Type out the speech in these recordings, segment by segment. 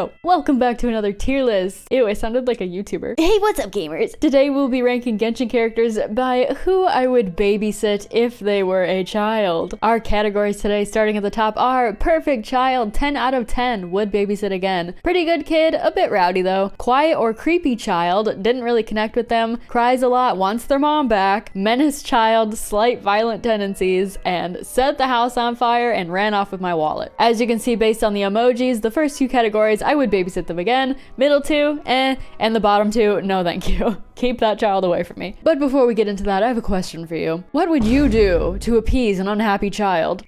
yo. Welcome back to another tier list. Ew, I sounded like a YouTuber. Hey, what's up, gamers? Today we'll be ranking Genshin characters by who I would babysit if they were a child. Our categories today, starting at the top, are perfect child, 10 out of 10, would babysit again. Pretty good kid, a bit rowdy though. Quiet or creepy child, didn't really connect with them, cries a lot, wants their mom back. Menace child, slight violent tendencies, and set the house on fire and ran off with my wallet. As you can see based on the emojis, the first two categories, I would babysit them again. Middle two, and the bottom two, no thank you. Keep that child away from me. But before we get into that, I have a question for you. What would you do to appease an unhappy child?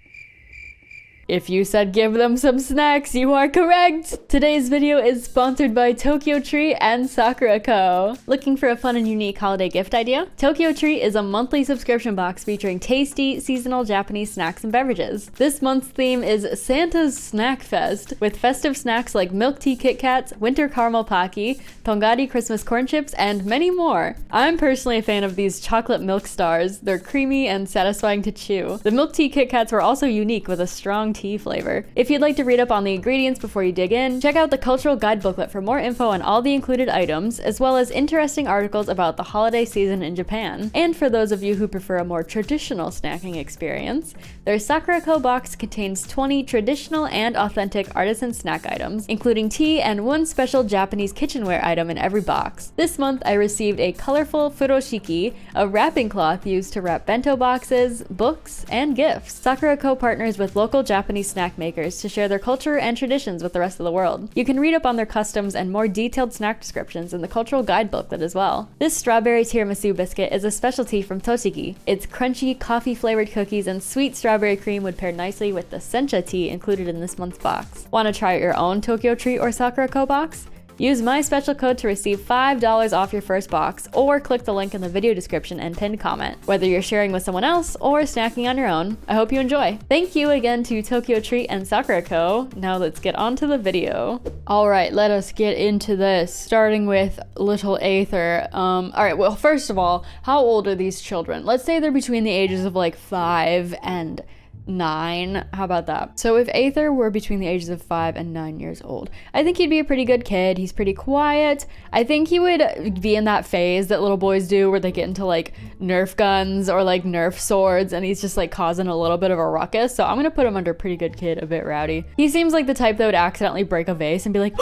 If you said give them some snacks, you are correct! Today's video is sponsored by Tokyo Tree and Sakura Co. Looking for a fun and unique holiday gift idea? Tokyo Tree is a monthly subscription box featuring tasty, seasonal Japanese snacks and beverages. This month's theme is Santa's Snack Fest, with festive snacks like milk tea Kit Kats, winter caramel Pocky, Tongari Christmas corn chips, and many more. I'm personally a fan of these chocolate milk stars. They're creamy and satisfying to chew. The milk tea Kit Kats were also unique with a strong tea flavor. If you'd like to read up on the ingredients before you dig in, check out the cultural guide booklet for more info on all the included items, as well as interesting articles about the holiday season in Japan. And for those of you who prefer a more traditional snacking experience, their Sakura Co box contains 20 traditional and authentic artisan snack items, including tea and one special Japanese kitchenware item in every box. This month I received a colorful furoshiki, a wrapping cloth used to wrap bento boxes, books, and gifts. Sakura Co partners with local Japanese snack makers to share their culture and traditions with the rest of the world. You can read up on their customs and more detailed snack descriptions in the cultural guide booklet as well. This strawberry tiramisu biscuit is a specialty from Tochigi. Its crunchy, coffee-flavored cookies and sweet strawberry cream would pair nicely with the sencha tea included in this month's box. Want to try out your own Tokyo Tree or Sakura Co box? Use my special code to receive $5 off your first box, or click the link in the video description and pinned comment. Whether you're sharing with someone else or snacking on your own, I hope you enjoy. Thank you again to Tokyo Treat and Sakura Co. Now let's get on to the video. All right, let us get into this, starting with little Aether. All right, well, first of all, how old are these children? Let's say they're between the ages of like 5 and 9. How about that? So if Aether were between the ages of 5 and 9 years old, I think he'd be a pretty good kid. He's pretty quiet. I think he would be in that phase that little boys do where they get into like Nerf guns or like Nerf swords, and he's just like causing a little bit of a ruckus. So I'm gonna put him under pretty good kid, a bit rowdy. He seems like the type that would accidentally break a vase and be like,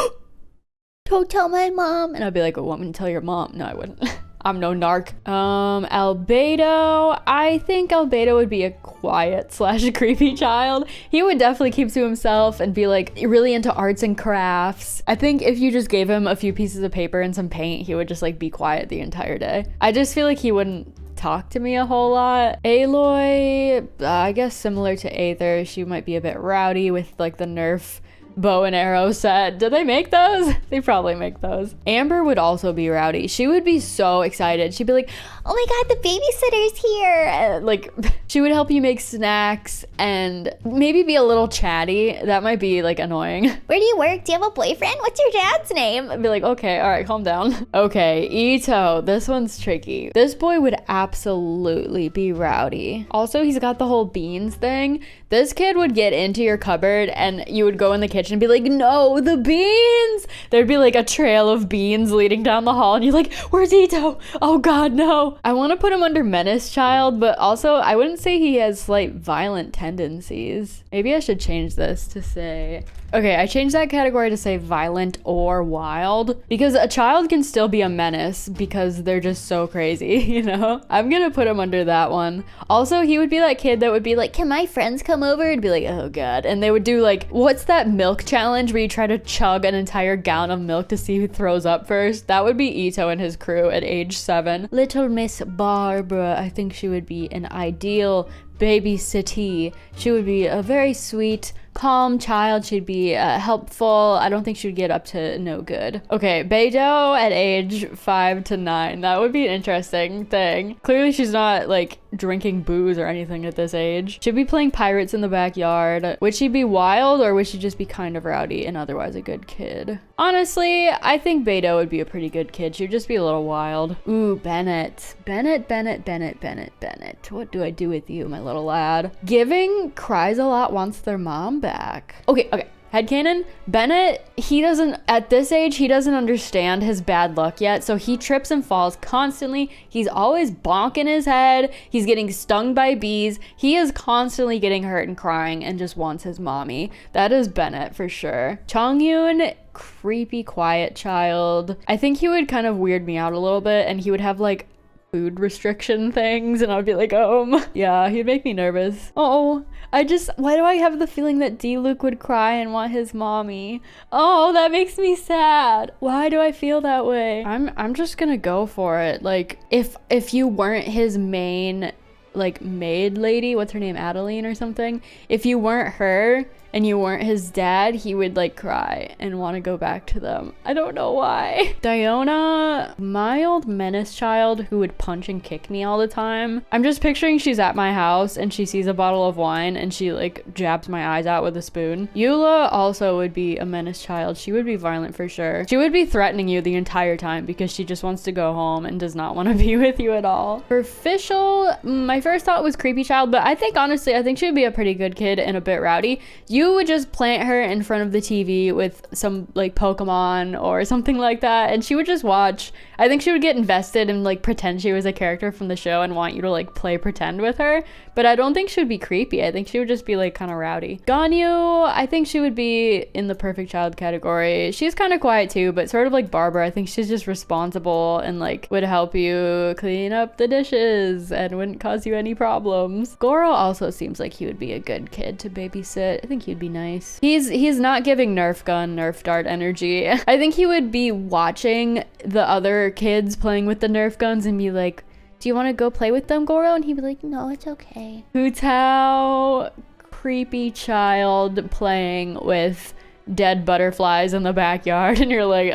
don't tell my mom. And I'd be like, well, want me to tell your mom? No, I wouldn't. I'm no narc. Albedo. I think Albedo would be a quiet / creepy child. He would definitely keep to himself and be like really into arts and crafts. I think if you just gave him a few pieces of paper and some paint, he would just like be quiet the entire day. I just feel like he wouldn't talk to me a whole lot. Aloy, I guess similar to Aether, she might be a bit rowdy with like the Nerf bow and arrow set. Do they make those? They probably make those. Amber would also be rowdy. She would be so excited. She'd be like, oh my god, the babysitter's here. Like, she would help you make snacks and maybe be a little chatty. That might be like annoying. Where do you work? Do you have a boyfriend? What's your dad's name? I'd be like, okay, all right, calm down. Okay, Ito, this one's tricky. This boy would absolutely be rowdy. Also, he's got the whole beans thing. This kid would get into your cupboard and you would go in the kitchen and be like, no, the beans. There'd be like a trail of beans leading down the hall and you're like, where's Ito? Oh god, no. I want to put him under menace child, but also I wouldn't say he has slight violent tendencies. Maybe I should change this to say, okay, I changed that category to say violent or wild, because a child can still be a menace because they're just so crazy, you know? I'm gonna put him under that one. Also, he would be that kid that would be like, can my friends come over? And be like, oh god. And they would do like, what's that milk challenge where you try to chug an entire gallon of milk to see who throws up first? That would be Ito and his crew at age 7. Little Miss Barbara, I think she would be an ideal babysittee. She would be a very sweet, calm child. She'd be helpful. I don't think she'd get up to no good. Okay, Beidou at age 5 to 9. That would be an interesting thing. Clearly she's not like drinking booze or anything at this age. She'd be playing pirates in the backyard. Would she be wild or would she just be kind of rowdy and otherwise a good kid? Honestly, I think Beidou would be a pretty good kid. She'd just be a little wild. Ooh, Bennett. Bennett. What do I do with you, my little lad? Giving, cries a lot, wants their mom back. Okay. Headcanon, Bennett, he doesn't, at this age, he doesn't understand his bad luck yet, so he trips and falls constantly. He's always bonking his head. He's getting stung by bees. He is constantly getting hurt and crying and just wants his mommy. That is Bennett for sure. Chonghyun, creepy, quiet child. I think he would kind of weird me out a little bit, and he would have like food restriction things, and I'd be like, yeah, he'd make me nervous. Oh, why do I have the feeling that D-Luke would cry and want his mommy? Oh, that makes me sad. Why do I feel that way? I'm just gonna go for it. Like, if you weren't his main, like, maid lady, what's her name, Adeline or something? If you weren't her and you weren't his dad, he would like cry and want to go back to them. I don't know why. Diona, mild menace child who would punch and kick me all the time. I'm just picturing she's at my house and she sees a bottle of wine and she like jabs my eyes out with a spoon. Eula also would be a menace child. She would be violent for sure. She would be threatening you the entire time because she just wants to go home and does not want to be with you at all. For Fischl, my first thought was creepy child, but I think honestly, I think she would be a pretty good kid and a bit rowdy. You would just plant her in front of the TV with some like Pokemon or something like that, and she would just watch. I think she would get invested and like pretend she was a character from the show and want you to like play pretend with her, but I don't think she would be creepy. I think she would just be like kind of rowdy. Ganyu, I think she would be in the perfect child category. She's kind of quiet too, but sort of like Barbara. I think she's just responsible and like would help you clean up the dishes and wouldn't cause you any problems. Goro also seems like he would be a good kid to babysit. I think he'd be nice. He's not giving Nerf gun, Nerf dart energy. I think he would be watching the other kids playing with the Nerf guns and be like, do you want to go play with them, Goro? And he'd be like, no, it's okay. Hu Tao, creepy child playing with dead butterflies in the backyard, and you're like,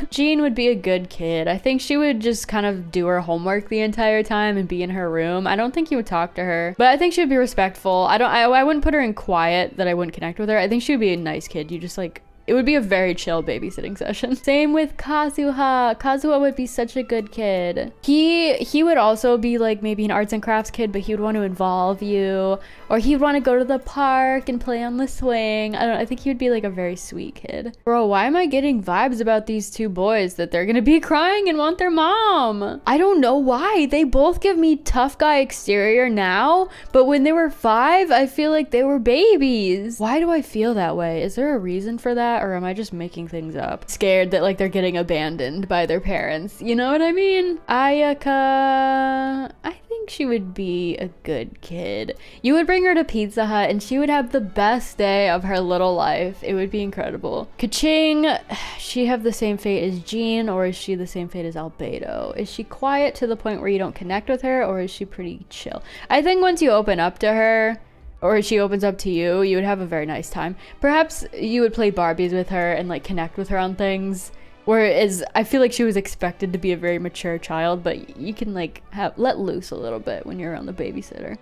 Jean would be a good kid. I think she would just kind of do her homework the entire time and be in her room. I don't think he would talk to her, but I think she would be respectful. I wouldn't put her in quiet that I wouldn't connect with her. I think she would be a nice kid. You just like, it would be a very chill babysitting session. Same with Kazuha. Kazuha would be such a good kid. He would also be like maybe an arts and crafts kid, but he would want to involve you, or he'd want to go to the park and play on the swing. I think he would be like a very sweet kid. Bro, why am I getting vibes about these two boys that they're gonna be crying and want their mom? I don't know why. They both give me tough guy exterior now, but when they were 5, I feel like they were babies. Why do I feel that way? Is there a reason for that? Or am I just making things up? Scared that like they're getting abandoned by their parents. You know what I mean? Ayaka, I think she would be a good kid. You would bring her to Pizza Hut and she would have the best day of her little life. It would be incredible. Kaching, she have the same fate as Jean, or is she the same fate as Albedo? Is she quiet to the point where you don't connect with her, or is she pretty chill? I think once you open up to her, or she opens up to you, you would have a very nice time. Perhaps you would play Barbies with her and like connect with her on things. Whereas I feel like she was expected to be a very mature child, but you can like let loose a little bit when you're around the babysitter.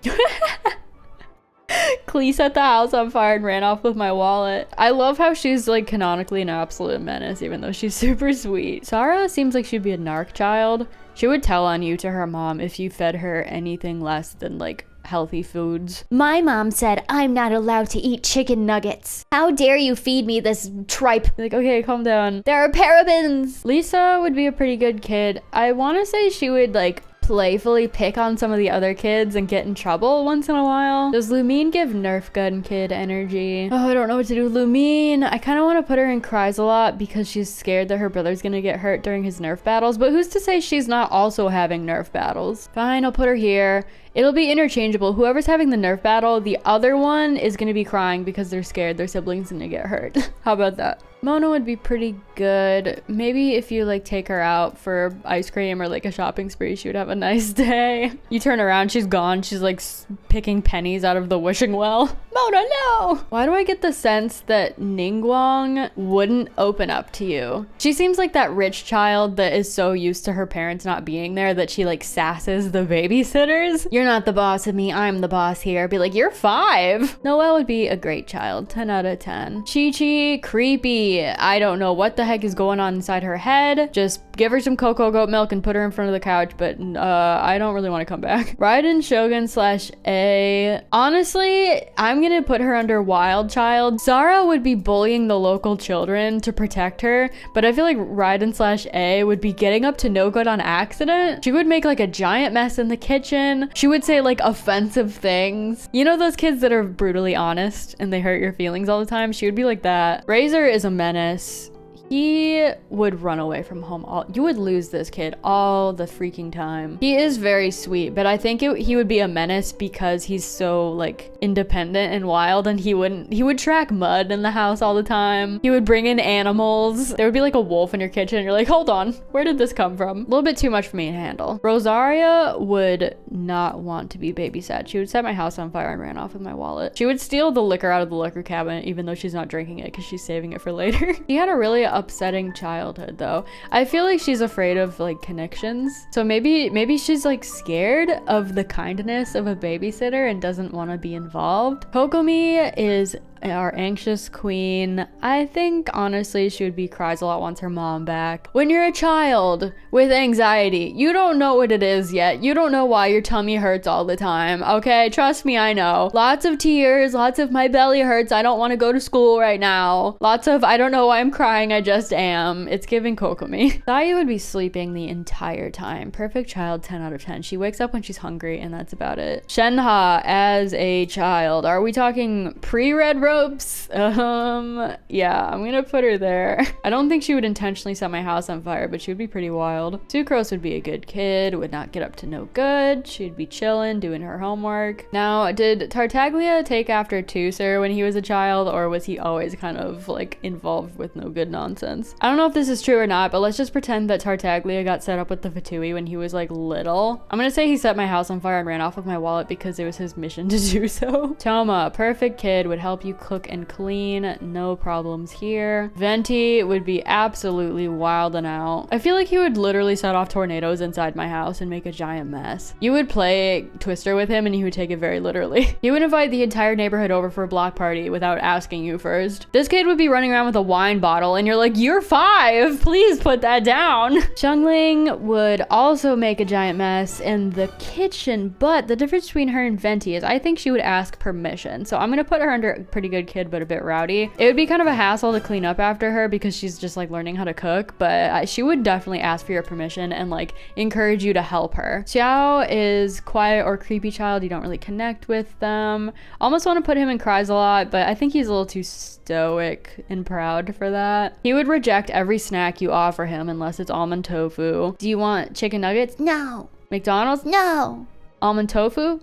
Klee set the house on fire and ran off with my wallet. I love how she's like canonically an absolute menace, even though she's super sweet. Sarah seems like she'd be a narc child. She would tell on you to her mom if you fed her anything less than like healthy foods. My mom said I'm not allowed to eat chicken nuggets. How dare you feed me this tripe? Like, okay, calm down. There are parabens. Lisa would be a pretty good kid. I want to say she would like playfully pick on some of the other kids and get in trouble once in a while. Does Lumine give Nerf gun kid energy? Oh, I don't know what to do with Lumine. I kind of want to put her in cries a lot because she's scared that her brother's gonna get hurt during his Nerf battles, but who's to say she's not also having Nerf battles? Fine, I'll put her here. It'll be interchangeable. Whoever's having the Nerf battle, the other one is gonna be crying because they're scared their sibling's gonna get hurt. How about that? Mona would be pretty good. Maybe if you like take her out for ice cream or like a shopping spree, she would have a nice day. You turn around, she's gone. She's like picking pennies out of the wishing well. Mona, no! Why do I get the sense that Ningguang wouldn't open up to you? She seems like that rich child that is so used to her parents not being there that she like sasses the babysitters. You're not the boss of me, I'm the boss here. Be like, you're 5. Noelle would be a great child, 10 out of 10. Chi-Chi, creepy. I don't know what the heck is going on inside her head. Just Give her some cocoa goat milk and put her in front of the couch, but I don't really want to come back. Raiden Shogun slash A. Honestly, I'm gonna put her under wild child. Zara would be bullying the local children to protect her, but I feel like Raiden slash A would be getting up to no good on accident. She would make like a giant mess in the kitchen. She would say like offensive things. You know those kids that are brutally honest and they hurt your feelings all the time? She would be like that. Razor is a menace. He would run away from home. You would lose this kid all the freaking time. He is very sweet, but I think he would be a menace because he's so like independent and wild, and he would track mud in the house all the time. He would bring in animals. There would be like a wolf in your kitchen and you're like, hold on, where did this come from? A little bit too much for me to handle. Rosaria would not want to be babysat. She would set my house on fire and ran off with my wallet. She would steal the liquor out of the liquor cabinet even though she's not drinking it because she's saving it for later. She had a really upsetting childhood though. I feel like she's afraid of like connections. So maybe she's like scared of the kindness of a babysitter and doesn't want to be involved. Kokomi is our anxious queen. I think honestly she would be cries a lot, wants her mom back. When you're a child with anxiety, you don't know what it is yet. You don't know why your tummy hurts all the time. Okay, trust me, I know. Lots of tears, lots of my belly hurts, I don't want to go to school right now. Lots of I don't know why I'm crying, I just am. It's giving Kokomi. Saya would be sleeping the entire time. Perfect child, 10 out of 10. She wakes up when she's hungry and that's about it. Shenha as a child. Are we talking pre-red ropes? Yeah, I'm gonna put her there. I don't think she would intentionally set my house on fire, but she would be pretty wild. Sucrose would be a good kid, would not get up to no good. She'd be chilling, doing her homework. Now, did Tartaglia take after Tusser when he was a child, or was he always kind of like involved with no good nonsense? I don't know if this is true or not, but let's just pretend that Tartaglia got set up with the Fatui when he was like little. I'm gonna say he set my house on fire and ran off with my wallet because it was his mission to do so. Toma, perfect kid, would help you cook and clean, no problems here. Venti would be absolutely wild and out. I feel like he would literally set off tornadoes inside my house and make a giant mess. You would play Twister with him and he would take it very literally. He would invite the entire neighborhood over for a block party without asking you first. This kid would be running around with a wine bottle and you're like, you're 5, please put that down. Xiangling would also make a giant mess in the kitchen, but the difference between her and Venti is I think she would ask permission. So I'm gonna put her under pretty good kid but a bit rowdy. It would be kind of a hassle to clean up after her because she's just like learning how to cook, but she would definitely ask for your permission and like encourage you to help her. Xiao is quiet or creepy child. You don't really connect with them. Almost want to put him in cries a lot, but I think he's a little too stoic and proud for that. He would reject every snack you offer him unless it's almond tofu. Do you want chicken nuggets? No. McDonald's? No. Almond tofu?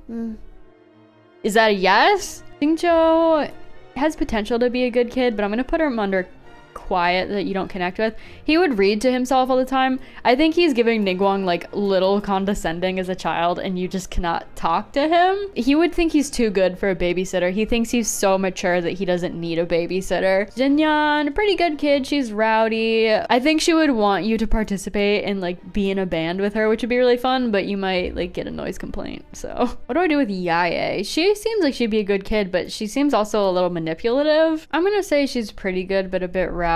Is that a yes? Xingqiu has potential to be a good kid, but I'm gonna put him under quiet that you don't connect with. He would read to himself all the time. I think he's giving Ningguang like little condescending as a child and you just cannot talk to him. He would think he's too good for a babysitter. He thinks he's so mature that he doesn't need a babysitter. Jinyan, pretty good kid. She's rowdy. I think she would want you to participate and like be in a band with her, which would be really fun, but you might like get a noise complaint. So what do I do with Yaye? She seems like she'd be a good kid, but she seems also a little manipulative. I'm gonna say she's pretty good, but a bit rowdy.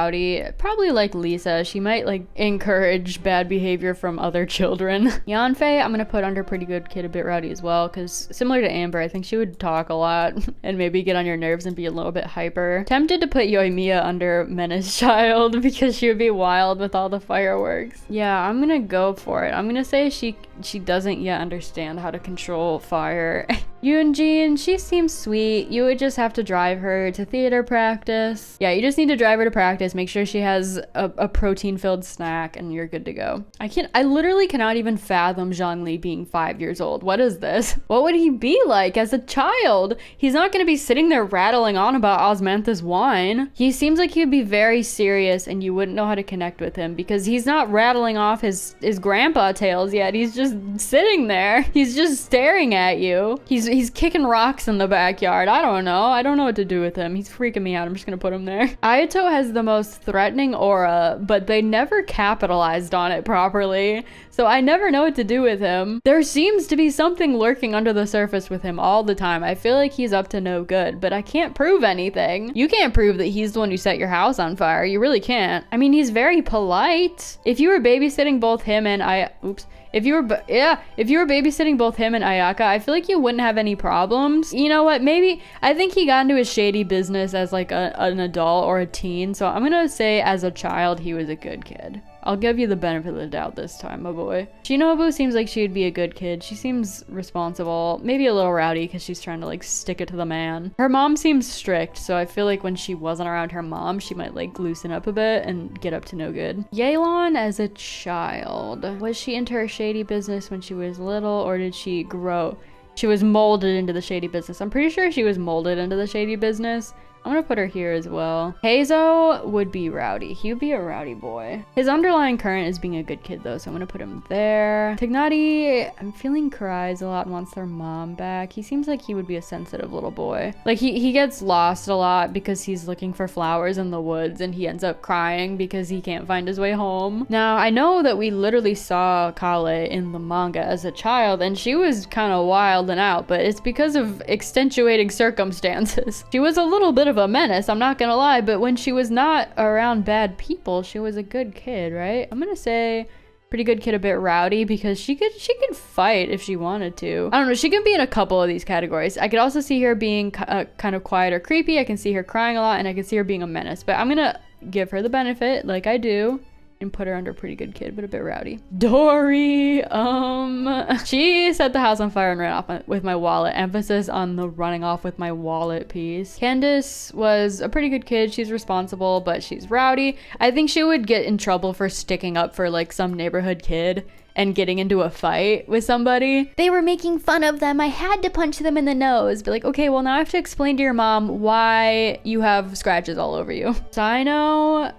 Probably like Lisa. She might like encourage bad behavior from other children. Yanfei, I'm gonna put under pretty good kid, a bit rowdy as well, because similar to Amber, I think she would talk a lot and maybe get on your nerves and be a little bit hyper. Tempted to put Yoimiya under menace child because she would be wild with all the fireworks. Yeah, I'm gonna go for it. I'm gonna say she doesn't yet understand how to control fire. Yoonjin, she seems sweet. You would just have to drive her to theater practice. Yeah, you just need to drive her to practice. Make sure she has a protein-filled snack and you're good to go. I literally cannot even fathom Zhongli being 5 years old. What is this? What would he be like as a child? He's not gonna be sitting there rattling on about Osmantha's wine. He seems like he'd be very serious and you wouldn't know how to connect with him because he's not rattling off his grandpa tales yet. He's just sitting there. He's just staring at you. He's kicking rocks in the backyard. I don't know what to do with him. He's freaking me out. I'm just gonna put him there. Ayato has the most threatening aura, but they never capitalized on it properly. So I never know what to do with him. There seems to be something lurking under the surface with him all the time. I feel like he's up to no good, but I can't prove anything. You can't prove that he's the one who set your house on fire. You really can't. I mean, he's very polite. If you were babysitting both him and if you were babysitting both him and Ayaka, I feel like you wouldn't have any problems. You know what? Maybe, I think he got into his shady business as like an adult or a teen. So I'm gonna say as a child, he was a good kid. I'll give you the benefit of the doubt this time, my boy. Shinobu seems like she'd be a good kid. She seems responsible, maybe a little rowdy because she's trying to like stick it to the man. Her mom seems strict, so I feel like when she wasn't around her mom, she might like loosen up a bit and get up to no good. Yelan as a child. Was she into her shady business when she was little, or did she grow? She was molded into the shady business. I'm pretty sure she was molded into the shady business. I'm gonna put her here as well. Heizo would be rowdy. He would be a rowdy boy. His underlying current is being a good kid though, so I'm gonna put him there. Tignati, I'm feeling cries a lot and wants their mom back. He seems like he would be a sensitive little boy. Like he gets lost a lot because he's looking for flowers in the woods and he ends up crying because he can't find his way home. Now, I know that we literally saw Kale in the manga as a child and she was kind of wild and out, but it's because of extenuating circumstances. She was a little bit of a menace, I'm not gonna lie, but when she was not around bad people, she was a good kid, right? I'm gonna say pretty good kid, a bit rowdy, because she could fight if she wanted to. I don't know, she can be in a couple of these categories. I could also see her being kind of quiet or creepy. I can see her crying a lot, and I can see her being a menace, but I'm gonna give her the benefit like I do and put her under pretty good kid, but a bit rowdy. Dory, she set the house on fire and ran off with my wallet. Emphasis on the running off with my wallet piece. Candace was a pretty good kid. She's responsible, but she's rowdy. I think she would get in trouble for sticking up for like some neighborhood kid and getting into a fight with somebody. They were making fun of them. I had to punch them in the nose. Be like, okay, well now I have to explain to your mom why you have scratches all over you. Sino,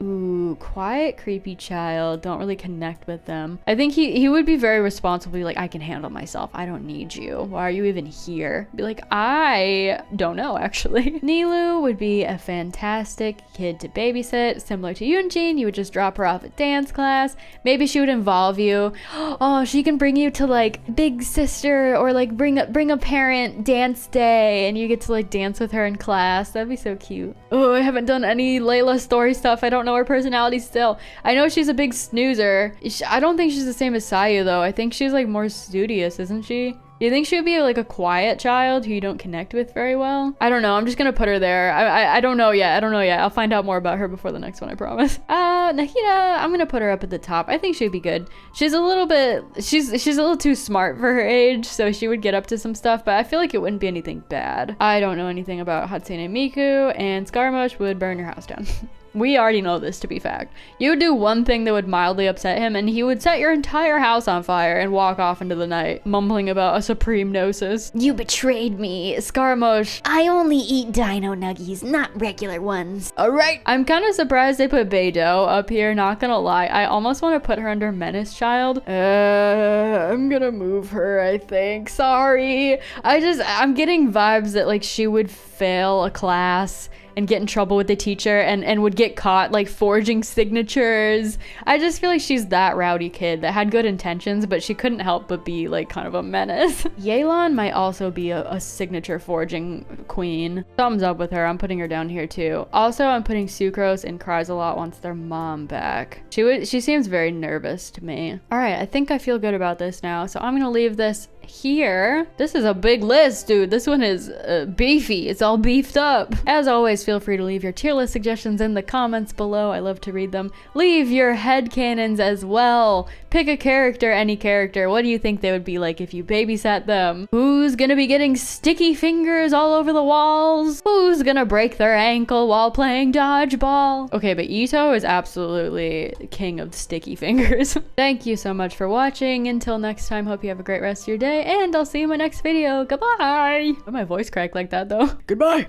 ooh, quiet, creepy child. Don't really connect with them. I think he would be very responsible. Be like, I can handle myself. I don't need you. Why are you even here? Be like, I don't know, actually. Nilu would be a fantastic kid to babysit. Similar to Yunjin, you would just drop her off at dance class. Maybe she would involve you. Oh, she can bring you to like big sister or like bring a parent dance day and you get to like dance with her in class. That'd be so cute. Oh, I haven't done any Layla story stuff. I don't know her personality still. I know she's a big snoozer. I don't think she's the same as Sayu though. I think she's like more studious, isn't she? Do you think she would be like a quiet child who you don't connect with very well? I don't know. I'm just gonna put her there. I don't know yet. I don't know yet. I'll find out more about her before the next one, I promise. Nahida, I'm gonna put her up at the top. I think she'd be good. She's a little too smart for her age, so she would get up to some stuff, but I feel like it wouldn't be anything bad. I don't know anything about Hatsune Miku, and Scaramouche would burn your house down. We already know this to be fact. You would do one thing that would mildly upset him and he would set your entire house on fire and walk off into the night, mumbling about a supreme gnosis. You betrayed me. Scaramouche. I only eat dino nuggies, not regular ones. Alright. I'm kind of surprised they put Beidou up here, not gonna lie. I almost want to put her under Menace Child. I'm gonna move her, I think. Sorry. I'm getting vibes that like she would fail a class and get in trouble with the teacher and would get caught like forging signatures. I just feel like she's that rowdy kid that had good intentions, but she couldn't help but be like kind of a menace. Yelan might also be a signature forging queen. Thumbs up with her. I'm putting her down here too. Also, I'm putting Sucrose and cries a lot wants their mom back. She seems very nervous to me. All right, I think I feel good about this now. So I'm gonna leave this here. This is a big list, dude. This one is beefy. It's all beefed up. As always, feel free to leave your tier list suggestions in the comments below. I love to read them. Leave your headcanons as well. Pick a character, any character. What do you think they would be like if you babysat them? Who's gonna be getting sticky fingers all over the walls? Who's gonna break their ankle while playing dodgeball? Okay, but Ito is absolutely king of sticky fingers. Thank you so much for watching. Until next time, hope you have a great rest of your day, and I'll see you in my next video. Goodbye. Why my voice cracked like that though? Goodbye.